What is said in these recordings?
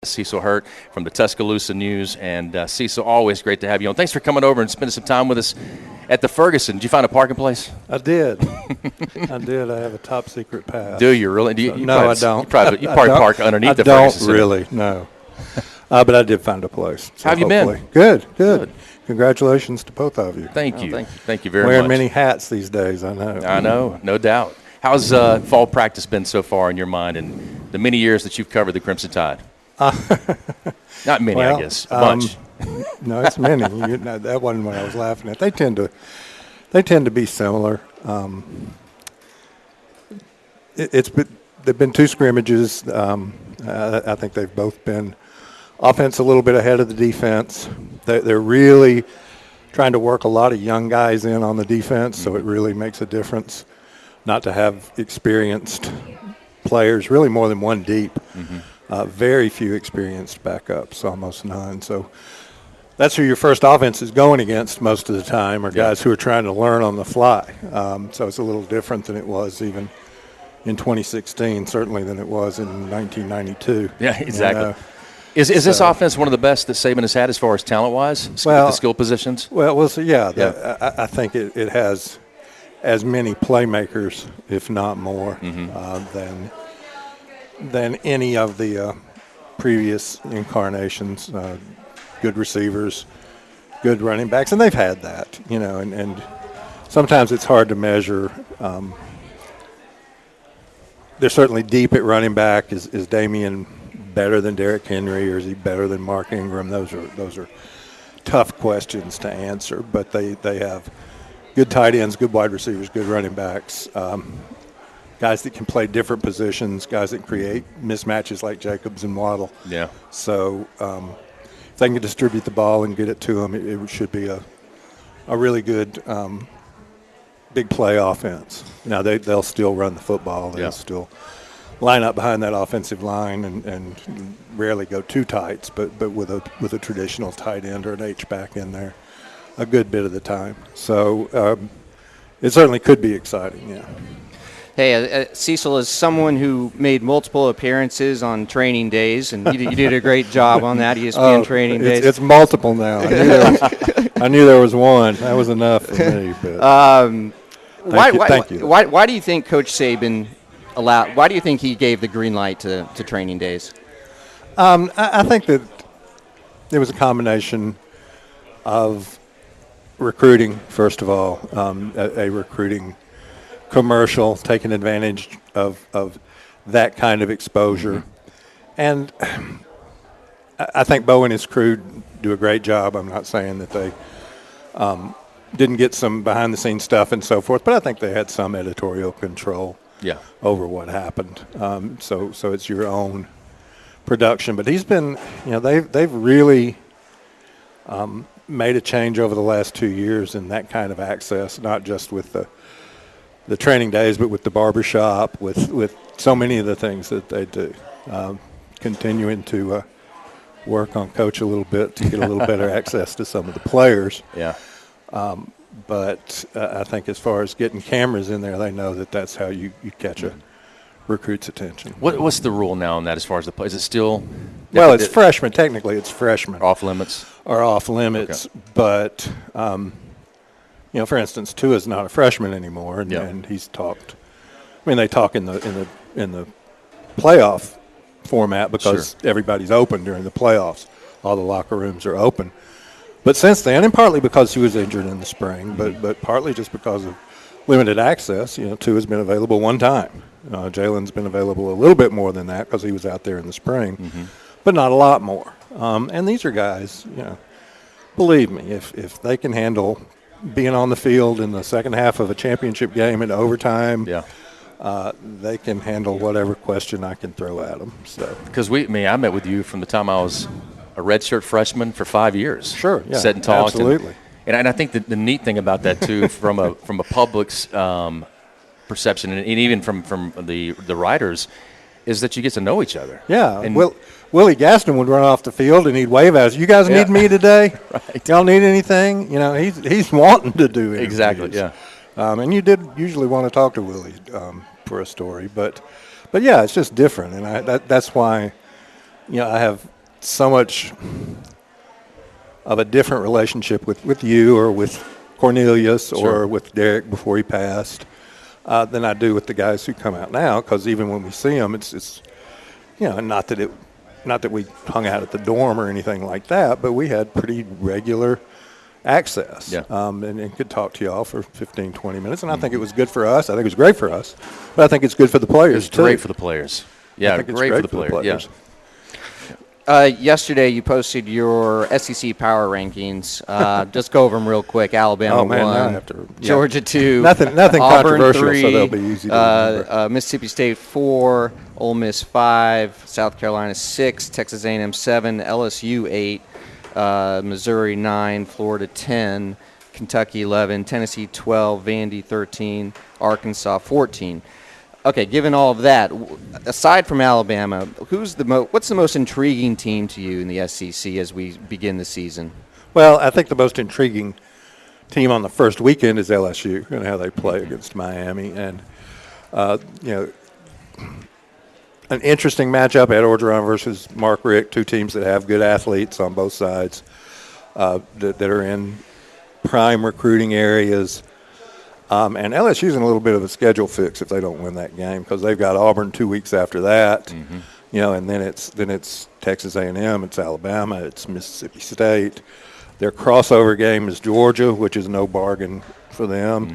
Cecil Hurt from the Tuscaloosa News. And Cecil, always great to have you on. Thanks for coming over and spending some time with us at the Ferguson. Did you find a parking place? I did. I did. I have a top secret pass. Do you really? No, I don't. You probably park underneath the Ferguson Center. I don't really, no. But I did find a place. So how have you been? Good. Congratulations to both of you. Thank you. Thank you very much. Wearing many hats these days, I know. I know, no doubt. How's fall practice been so far in your mind and the many years that you've covered the Crimson Tide? Not many, I guess. A bunch. No, it's many. That wasn't what I was laughing at. They tend to be similar. There've been two scrimmages. I think they've both been offense a little bit ahead of the defense. They're really trying to work a lot of young guys in on the defense, so it really makes a difference not to have experienced players, really more than one deep. Very few experienced backups, almost none. So that's who your first offense is going against most of the time, are guys who are trying to learn on the fly. So it's a little different than it was even in 2016, certainly than it was in 1992. Yeah, exactly. You know? Is this offense one of the best that Saban has had as far as talent-wise, the skill positions? Well, so I think it has as many playmakers, if not more, than any of the previous incarnations. Good receivers, good running backs, and they've had that, and sometimes it's hard to measure. They're certainly deep at running back. Is Damian better than Derrick Henry, or is he better than Mark Ingram? Those are tough questions to answer, but they have good tight ends, good wide receivers, good running backs, guys that can play different positions, guys that create mismatches like Jacobs and Waddle. Yeah. So if they can distribute the ball and get it to them, it should be a really good big play offense. Now they'll still run the football. They'll still line up behind that offensive line and rarely go too tights, but with a traditional tight end or an H-back in there a good bit of the time. So it certainly could be exciting, yeah. Hey, Cecil is someone who made multiple appearances on training days, and you did a great job on that, ESPN training days. It's multiple now. I knew there was one. That was enough for me. But thank you. Why do you think Coach Saban why do you think he gave the green light to training days? I think that it was a combination of recruiting, first of all, a recruiting commercial, taking advantage of that kind of exposure. And I think Bo and his crew do a great job. I'm not saying that they didn't get some behind-the-scenes stuff and so forth, but I think they had some editorial control over what happened. So it's your own production. But he's been, they've really made a change over the last 2 years in that kind of access, not just with the training days, but with the barbershop, with so many of the things that they do. Continuing to work on coach a little bit to get a little better access to some of the players. Yeah. But I think as far as getting cameras in there, they know that that's how you catch a recruit's attention. What's the rule now on that as far as the play? Is it still? Well, it's freshmen. Technically, it's freshmen. Off limits? Are off limits. Okay. But, for instance, Tua's not a freshman anymore, and he's talked. I mean, they talk in the playoff format because everybody's open during the playoffs. All the locker rooms are open. But since then, and partly because he was injured in the spring, but partly just because of limited access, Tua's been available one time. Jalen's been available a little bit more than that because he was out there in the spring, but not a lot more. And these are guys, believe me, if they can handle being on the field in the second half of a championship game in overtime, they can handle whatever question I can throw at them. So because I met with you from the time I was a redshirt freshman for 5 years. Sure, yeah, sat and talked. Absolutely. And I think that the neat thing about that too, from a public's perception, and even from the writers, is that you get to know each other. Yeah. And Willie Gaston would run off the field and he'd wave at us. You guys need me today? Right. Y'all need anything? He's wanting to do it. Exactly. Yeah. And you did usually want to talk to Willie for a story, but yeah, it's just different, and that's why I have so much of a different relationship with you or with Cornelius or with Derek before he passed than I do with the guys who come out now. Because even when we see them, it's not that we hung out at the dorm or anything like that, but we had pretty regular access and could talk to y'all for 15, 20 minutes. And I think it was good for us. I think it was great for us. But I think it's good for the players, too. Great for the players. Yeah, great for the players. Yeah. Yesterday, you posted your SEC power rankings. Just go over them real quick. Alabama 1, Georgia 2, nothing Auburn controversial, 3, so they'll be easy to remember. Mississippi State 4, Ole Miss 5, South Carolina 6, Texas A&M 7, LSU 8, Missouri 9, Florida 10, Kentucky 11, Tennessee 12, Vandy 13, Arkansas 14. Okay, given all of that, aside from Alabama, what's the most intriguing team to you in the SEC as we begin the season? Well, I think the most intriguing team on the first weekend is LSU and how they play against Miami. And, an interesting matchup, Ed Orgeron versus Mark Richt, two teams that have good athletes on both sides that are in prime recruiting areas. And LSU's in a little bit of a schedule fix if they don't win that game because they've got Auburn 2 weeks after that, and then it's Texas A&M, it's Alabama, it's Mississippi State. Their crossover game is Georgia, which is no bargain for them.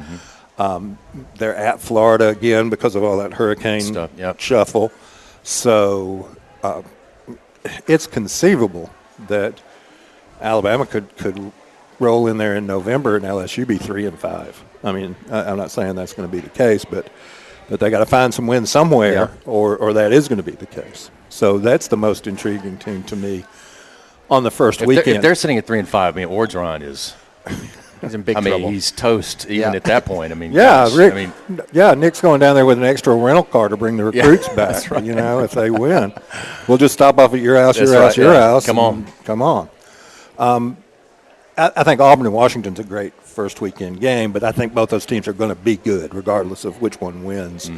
They're at Florida again because of all that hurricane shuffle. So it's conceivable that Alabama could roll in there in November and LSU be 3-5. I mean, I'm not saying that's going to be the case, but they got to find some wins somewhere, or that is going to be the case. So that's the most intriguing team to me on the first weekend. If they're sitting at 3-5, I mean, Orgeron is. He's in big trouble. He's toast even at that point. I mean, Nick's going down there with an extra rental car to bring the recruits back. That's right. If they win, we'll just stop off at your house, your house. Come on. I think Auburn and Washington's a great first weekend game, but I think both those teams are going to be good regardless of which one wins.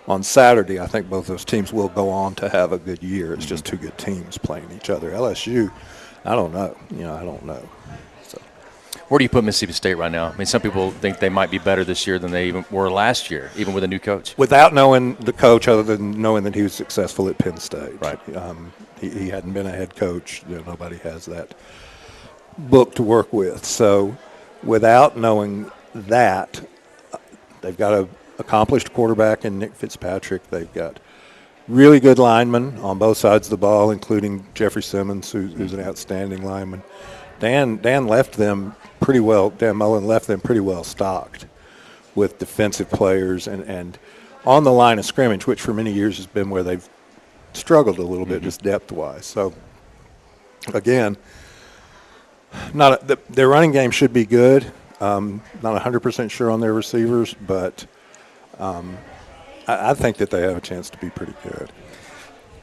On Saturday, I think both those teams will go on to have a good year. It's just two good teams playing each other. LSU, I don't know. I don't know. So, where do you put Mississippi State right now? I mean, some people think they might be better this year than they even were last year, even with a new coach. Without knowing the coach, other than knowing that he was successful at Penn State. Right. He hadn't been a head coach. Nobody has that book to work with. So without knowing that, they've got an accomplished quarterback in Nick Fitzpatrick. They've got really good linemen on both sides of the ball, including Jeffrey Simmons, who's an outstanding lineman. Dan left them pretty well. Dan Mullen left them pretty well stocked with defensive players and on the line of scrimmage, which for many years has been where they've struggled a little bit just depth-wise. So, again, their running game should be good. Not 100% sure on their receivers, but I think that they have a chance to be pretty good.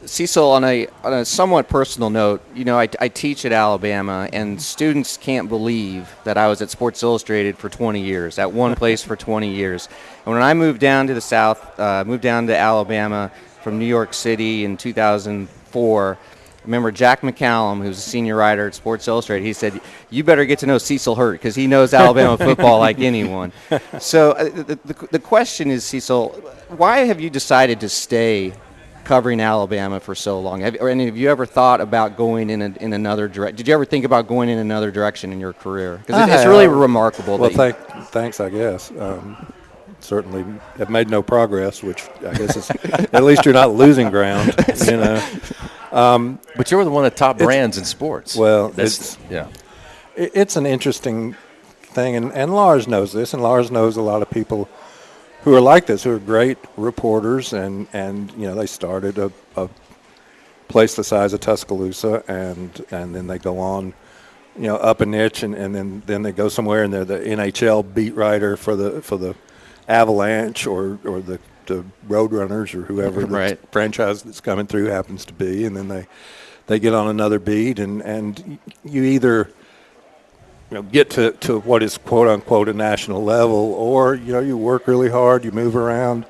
Cecil, on a somewhat personal note, I teach at Alabama, and students can't believe that I was at Sports Illustrated for 20 years, at one place for 20 years. And when I moved down to the South, moved down to Alabama from New York City in 2004, I remember Jack McCallum, who's a senior writer at Sports Illustrated, he said, you better get to know Cecil Hurt because he knows Alabama football like anyone. So the question is, Cecil, why have you decided to stay covering Alabama for so long? Have you ever thought about going in another direction? Did you ever think about going in another direction in your career? Because it's really remarkable. Well, thanks, I guess. Certainly have made no progress, which I guess is at least you're not losing ground, But you're one of the top brands in sports. Well, it's an interesting thing, and Lars knows this, and Lars knows a lot of people who are like this, who are great reporters, and they started a place the size of Tuscaloosa, and then they go on, up a niche, and then they go somewhere, and they're the NHL beat writer for the Avalanche or the Roadrunners or whoever the franchise that's coming through happens to be, and then they get on another beat, and you either get to what is quote unquote a national level, or you work really hard, you move around,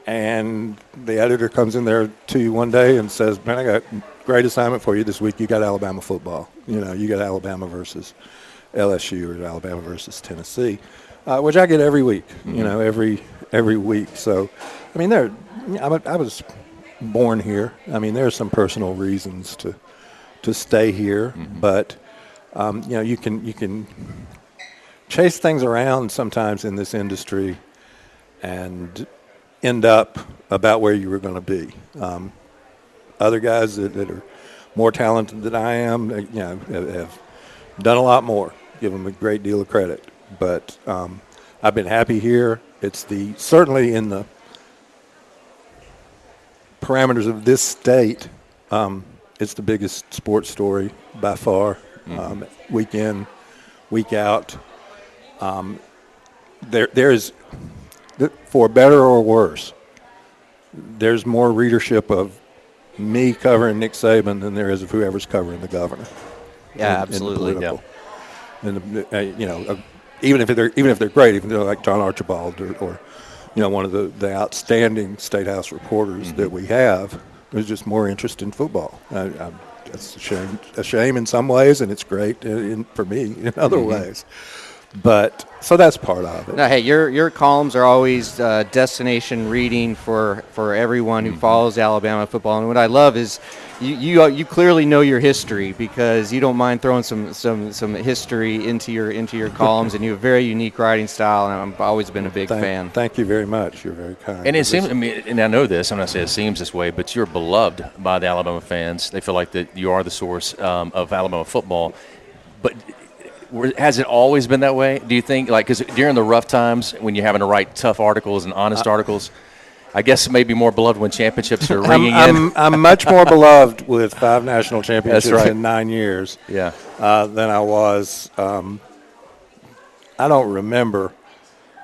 and the editor comes in there to you one day and says, "Man, great assignment for you this week. You got Alabama football. You know, you got Alabama versus LSU or Alabama versus Tennessee, which I get every week. You know, every week. So, I mean, I was born here. I mean, there are some personal reasons to stay here, but you know, you can chase things around sometimes in this industry and end up about where you were going to be. Other guys that are more talented than I am, you know, have done a lot more. Give them a great deal of credit. But I've been happy here. It's certainly in the parameters of this state, it's the biggest sports story by far. Week in, week out. There is, for better or worse, there's more readership of me covering Nick Saban than there is of whoever's covering the governor. Yeah, absolutely. And you know, even if they're great, even though like John Archibald or you know, one of the outstanding State House reporters that we have, there's just more interest in football. That's a shame in some ways, and it's great for me in other ways. But so that's part of it. No, hey, your columns are always destination reading for everyone who follows Alabama football. And what I love is you clearly know your history, because you don't mind throwing some history into your columns, and you have a very unique writing style. And I've always been a big fan. Thank you very much. You're very kind. And it seems, I mean, and I know this, I'm not saying it seems this way, but you're beloved by the Alabama fans. They feel like that you are the source of Alabama football. But has it always been that way? Do you think, like, because during the rough times when you're having to write tough articles and honest articles, I guess maybe more beloved when championships are ringing in? I'm much more beloved with 5 national championships That's right. in 9 years Yeah. Than I was. I don't remember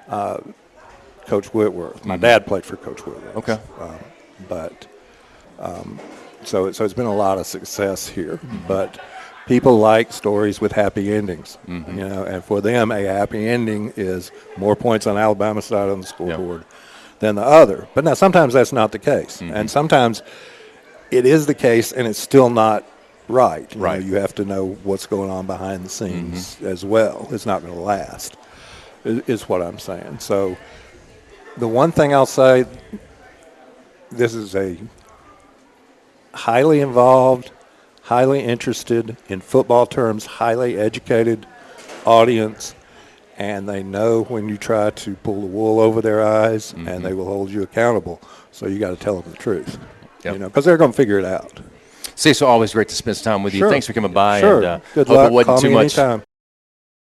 Coach Whitworth. My dad played for Coach Whitworth. Okay. So it's been a lot of success here. But people like stories with happy endings, you know, and for them, a happy ending is more points on Alabama's side on the scoreboard than the other. But now sometimes that's not the case, and sometimes it is the case, and it's still not right. You know, you have to know what's going on behind the scenes as well. It's not going to last, is what I'm saying. So the one thing I'll say, this is a highly involved, highly interested, in football terms, highly educated audience, and they know when you try to pull the wool over their eyes, and they will hold you accountable. So you got to tell them the truth, you know, because they're going to figure it out. Cecil, always great to spend some time with you. Sure. Thanks for coming by. Sure. And Good hope luck. it wasn't Call too me much. anytime.